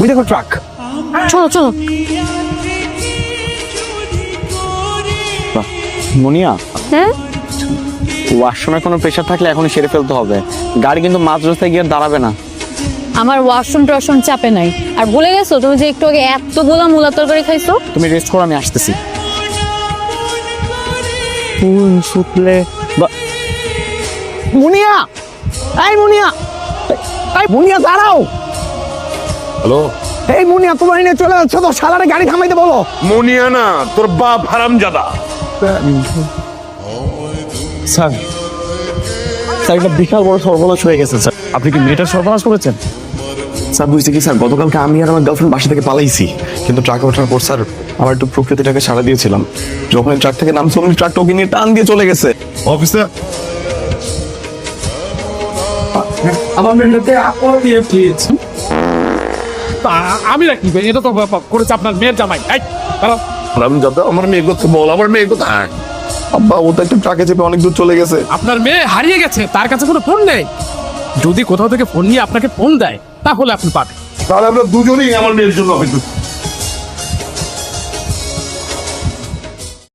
ওই দেখো ট্রাক। চলো চলো। মুনিয়া, হ্যাঁ ওয়াশরুমে কোনো প্রেশার থাকলে এখনই সেরে ফেলতে হবে, গাড়ি কিন্তু মাঝ রাস্তায় গিয়ে দাঁড়াবে না। আমার ওয়াশরুম টশরুম চাপে নাই। আর ভুলে গেছো তুমি যে একটু আগে এতগুলো মূলা তরকারি খাইছো? তুমি রেস্ট করো, আমি আসতেছি। মুনিয়া, এই মুনিয়া, এই মুনিয়া দাঁড়াও। হ্যালো এই মুনিয়া, তোমার এনে চলে যাচ্ছে তো, শালারে গাড়ি থামাইতে বলো। মুনিয়া না, তোর বাপ হারামজাদা। স্যার, স্যার একটা বিশাল বড় সর্বনাশ হয়ে গেছে স্যার। আপনি কি মেয়েটার সর্বনাশ করেছেন? স্যার বুঝতে কি স্যার, গতকালকে আমি আর আমার গার্লফ্রেন্ড বাসা থেকে পালাইছি, কিন্তু ট্রাকে ওঠার পর স্যার আমার একটু প্রকৃতিটাকে সাড়া দিয়েছিলাম। যখন ট্রাক থেকে নামছিলাম ট্রাকটা ওকে নিয়ে টান দিয়ে চলে গেছে। অফিসার, আমার মেয়েটাকে আপন দিয়ে প্লিজ। আমি রাখি এটা তো করেছে আপনার মেয়ের জামাই। দাঁড়াও। হারামজাদা, আমার মেয়ে কোথায় বল, আমার মেয়ে কোথায়? আব্বা ও তো একটা ট্রাকে চেপে অনেক দূর চলে গেছে। আপনার মেয়ে হারিয়ে গেছে, তার কাছে কোনো ফোন নেই। যদি কোথাও থেকে ফোন নিয়ে আপনাকে ফোন দেয় তাহলে আপনি পাবেন। তাহলে আমরা দুজনেই আমার মেয়ের জন্য অপেক্ষা